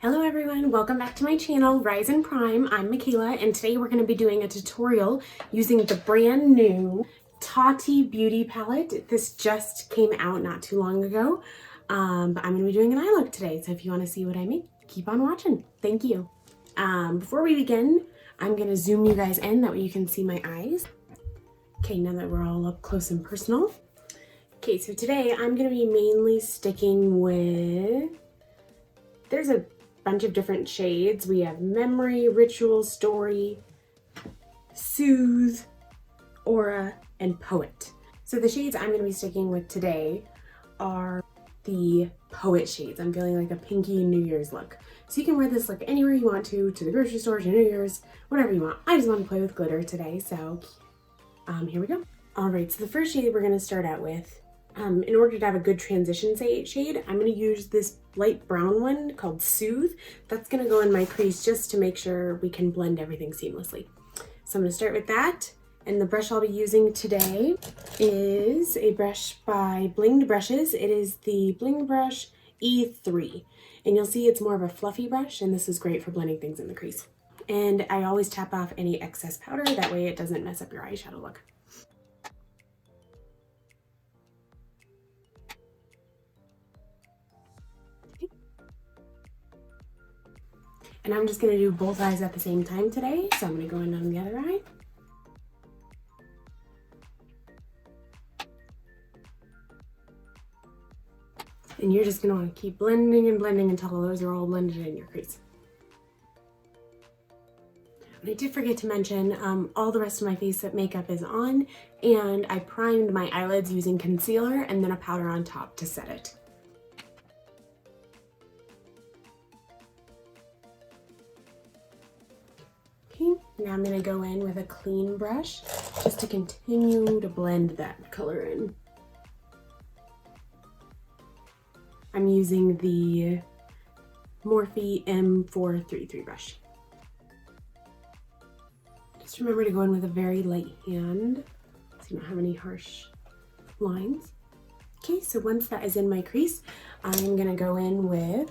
Hello everyone, welcome back to my channel, Rise and Prime. I'm Makayla, and today we're going to be doing a tutorial using the brand new Tati Beauty Palette. This just came out not too long ago, but I'm going to be doing an eye look today, so if you want to see what I make, keep on watching. Thank you. Before we begin, I'm going to zoom you guys in, that way you can see my eyes. Okay, now that we're all up close and personal. Okay, so today I'm going to be mainly sticking with, there's a bunch of different shades. We have Memory, Ritual, Story, Soothe, Aura, and Poet. So the shades I'm going to be sticking with today are the Poet shades. I'm feeling like a pinky New Year's look. So you can wear this look anywhere you want to the grocery store, to New Year's, whatever you want. I just want to play with glitter today, so here we go. Alright, so the first shade we're going to start out with, in order to have a good transition shade, I'm going to use this light brown one called Soothe. That's going to go in my crease just to make sure we can blend everything seamlessly. So I'm going to start with that. And the brush I'll be using today is a brush by Blinged Brushes. It is the Bling Brush E3. And you'll see it's more of a fluffy brush, and this is great for blending things in the crease. And I always tap off any excess powder, that way it doesn't mess up your eyeshadow look. And I'm just going to do both eyes at the same time today, so I'm going to go in on the other eye. And you're just going to want to keep blending and blending until those are all blended in your crease. And I did forget to mention, all the rest of my face makeup is on, and I primed my eyelids using concealer and then a powder on top to set it. Okay, now I'm going to go in with a clean brush just to continue to blend that color in. I'm using the Morphe M433 brush. Just remember to go in with a very light hand so you don't have any harsh lines. Okay, so once that is in my crease, I'm going to go in with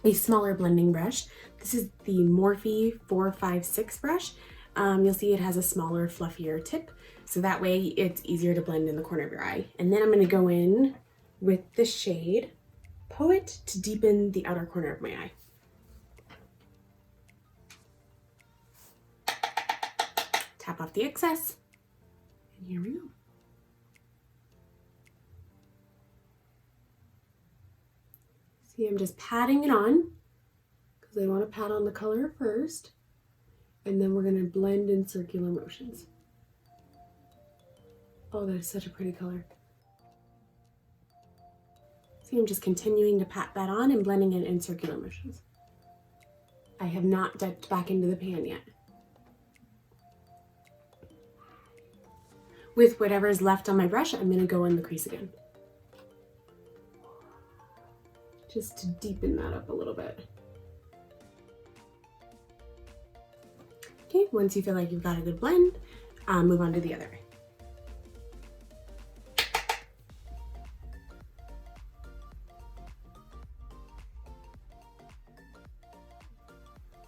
a smaller blending brush. This is the Morphe 456 brush. You'll see it has a smaller, fluffier tip, so that way it's easier to blend in the corner of your eye. And then I'm going to go in with the shade Poet to deepen the outer corner of my eye. Tap off the excess, and here we go. See, I'm just patting it on because I want to pat on the color first, and then we're going to blend in circular motions. Oh, that is such a pretty color. See, I'm just continuing to pat that on and blending it in circular motions. I have not dipped back into the pan yet. With whatever is left on my brush, I'm going to go in the crease again, just to deepen that up a little bit. Okay, once you feel like you've got a good blend, move on to the other eye.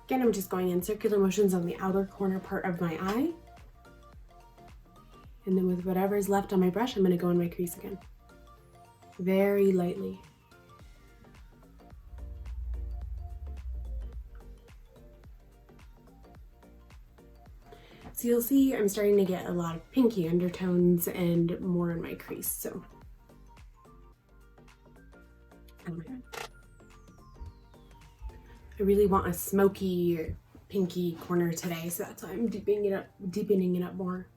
Again, I'm just going in circular motions on the outer corner part of my eye. And then with whatever is left on my brush, I'm going to go in my crease again, very lightly. So you'll see I'm starting to get a lot of pinky undertones and more in my crease, so. Oh my God. I really want a smoky, pinky corner today, so that's why I'm deepening it up more.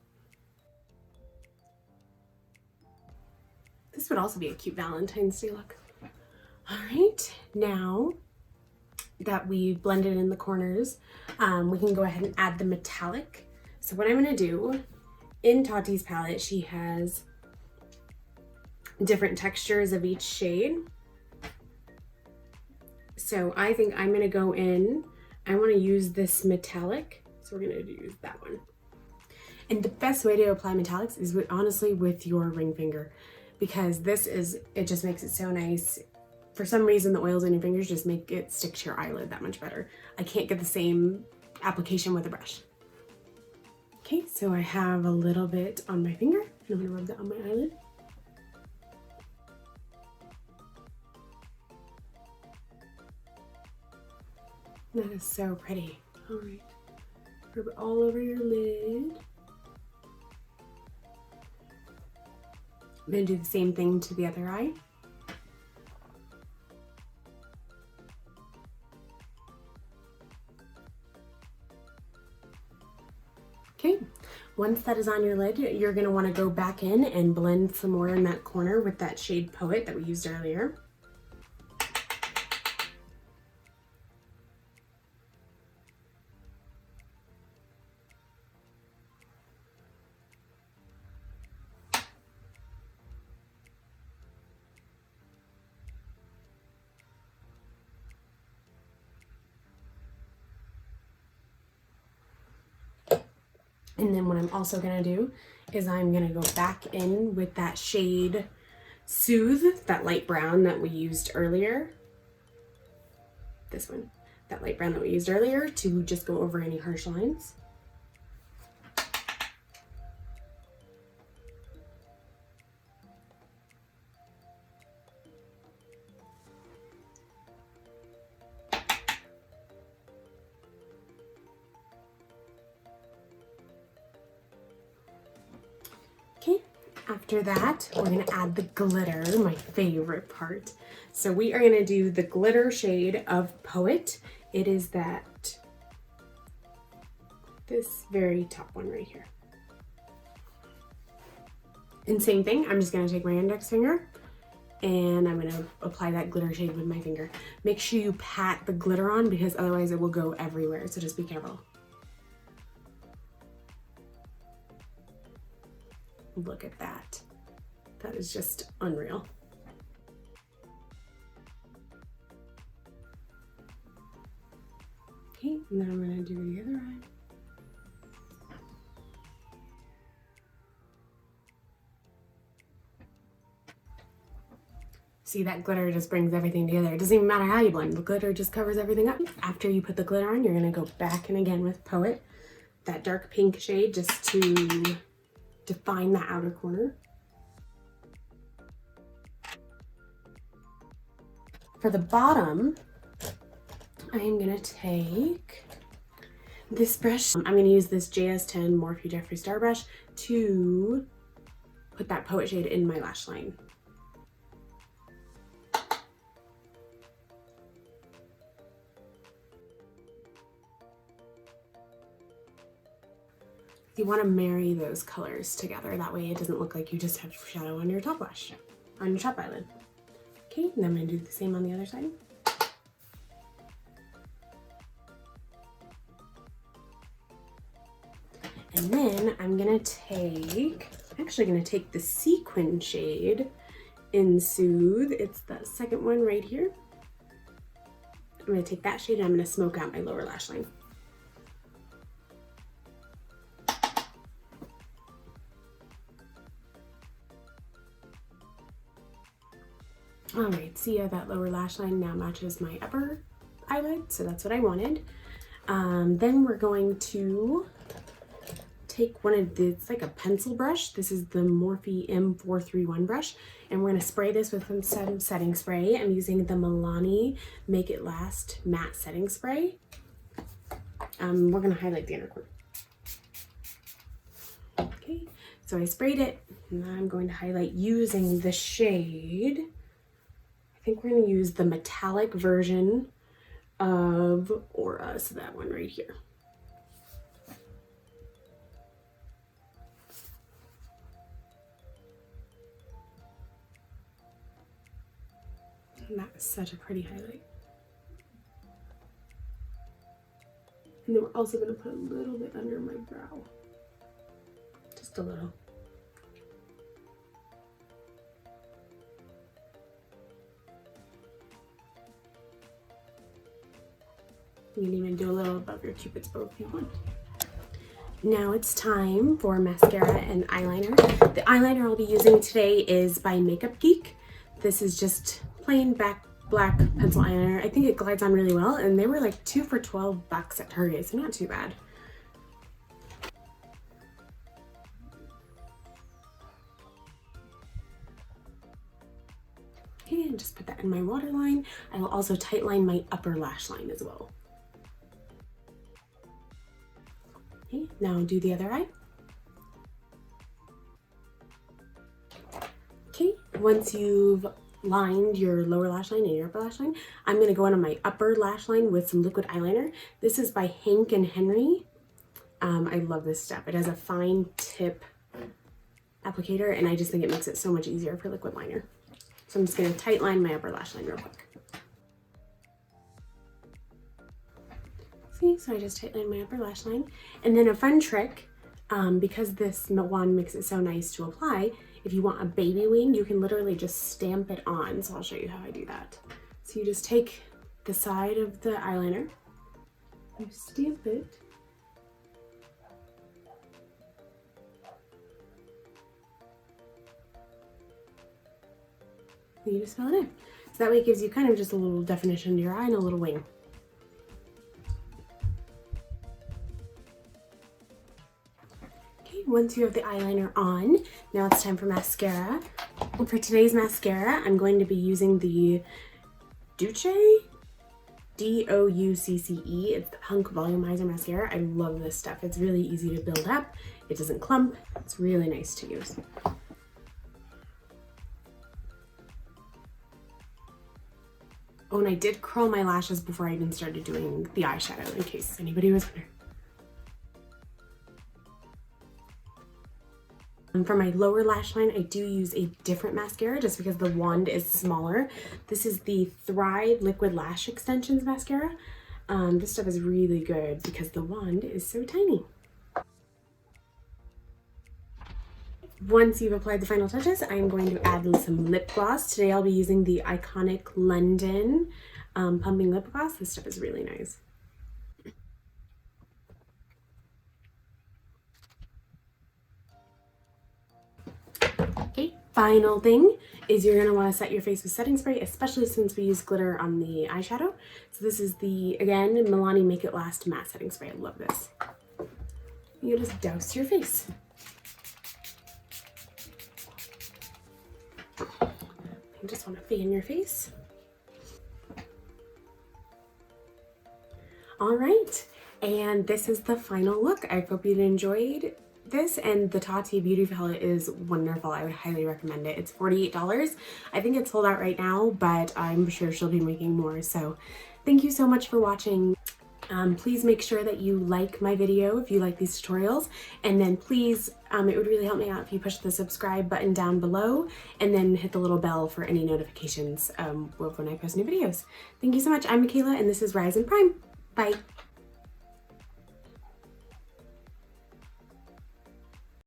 This would also be a cute Valentine's Day look. All right, now that we've blended in the corners, we can go ahead and add the metallic. So what I'm going to do, in Tati's palette, she has different textures of each shade. So I think I'm going to go in, I want to use this metallic, so we're going to use that one. And the best way to apply metallics is honestly with your ring finger, because it just makes it so nice for some reason the oils on your fingers just make it stick to your eyelid that much better. I can't get the same application with a brush. Okay, so I have a little bit on my finger, and I'm gonna rub that on my eyelid. That is so pretty. All right, rub it all over your lid. I'm gonna do the same thing to the other eye. Okay, once that is on your lid, you're gonna wanna go back in and blend some more in that corner with that shade Poet that we used earlier. And then what I'm also gonna do is I'm gonna go back in with that shade Soothe, that light brown that we used earlier. This one, that light brown that we used earlier, to just go over any harsh lines. Okay, after that, we're gonna add the glitter, my favorite part. So we are gonna do the glitter shade of Poet. It is this very top one right here. And same thing, I'm just gonna take my index finger and I'm gonna apply that glitter shade with my finger. Make sure you pat the glitter on because otherwise it will go everywhere, so just be careful. Look at that. That is just unreal. Okay, and then I'm gonna do the other eye. See, that glitter just brings everything together. It doesn't even matter how you blend, the glitter just covers everything up. After you put the glitter on, you're gonna go back in again with Poet, that dark pink shade, just to define the outer corner. For the bottom, I am gonna take this brush. I'm gonna use this JS10 Morphe Jeffree Star brush to put that Poet shade in my lash line. You want to marry those colors together. That way it doesn't look like you just have shadow on your top lash, on your top eyelid. Okay, and then I'm going to do the same on the other side. And then I'm going to actually going to take the sequin shade in Soothe. It's the second one right here. I'm going to take that shade and I'm going to smoke out my lower lash line. All right, see how that lower lash line now matches my upper eyelid, so that's what I wanted. Then we're going to take one of the, it's like a pencil brush. This is the Morphe M431 brush, and we're gonna spray this with some setting spray. I'm using the Milani Make It Last Matte Setting Spray. We're gonna highlight the inner corner. Okay, so I sprayed it, and now I'm going to highlight using the shade. I think we're going to use the metallic version of Aura, so that one right here. And that is such a pretty highlight. And then we're also going to put a little bit under my brow. Just a little. You can even do a little above your cupid's bow if you want. Now it's time for mascara and eyeliner. The eyeliner I'll be using today is by Makeup Geek. This is just plain black pencil eyeliner. I think it glides on really well, and they were like 2 for $12 at Target, so not too bad. Okay, and just put that in my waterline. I will also tightline my upper lash line as well. Okay, now do the other eye. Okay, once you've lined your lower lash line and your upper lash line, I'm going to go in on my upper lash line with some liquid eyeliner. This is by Hank and Henry. I love this stuff. It has a fine tip applicator, and I just think it makes it so much easier for liquid liner. So I'm just going to tight line my upper lash line real quick. See, so I just tight line my upper lash line. And then a fun trick, because this wand makes it so nice to apply, if you want a baby wing, you can literally just stamp it on. So I'll show you how I do that. So you just take the side of the eyeliner, you stamp it, and you just fill it in. So that way it gives you kind of just a little definition to your eye and a little wing. Okay, once you have the eyeliner on, now it's time for mascara. And for today's mascara, I'm going to be using the Doucce, D-O-U-C-C-E. It's the Punk Volumizer Mascara. I love this stuff. It's really easy to build up. It doesn't clump. It's really nice to use. Oh, and I did curl my lashes before I even started doing the eyeshadow, in case anybody was wondering. For my lower lash line, I do use a different mascara just because the wand is smaller. This is the Thrive Liquid Lash Extensions Mascara. This stuff is really good because the wand is so tiny. Once you've applied the final touches, I'm going to add some lip gloss. Today I'll be using the iconic London Pumping Lip Gloss. This stuff is really nice. Okay, final thing is you're going to want to set your face with setting spray, especially since we use glitter on the eyeshadow. So this is the, again, Milani Make It Last Matte Setting Spray. I love this. You just douse your face. You just want to fan your face. All right, and this is the final look. I hope you enjoyed this, and the Tati Beauty Palette is wonderful. I would highly recommend it. It's $48. I think it's sold out right now, but I'm sure she'll be making more. So thank you so much for watching. Please make sure that you like my video if you like these tutorials, and then please, it would really help me out if you push the subscribe button down below and then hit the little bell for any notifications when I post new videos. Thank you so much. I'm Makayla, and this is Rise and Prime. Bye.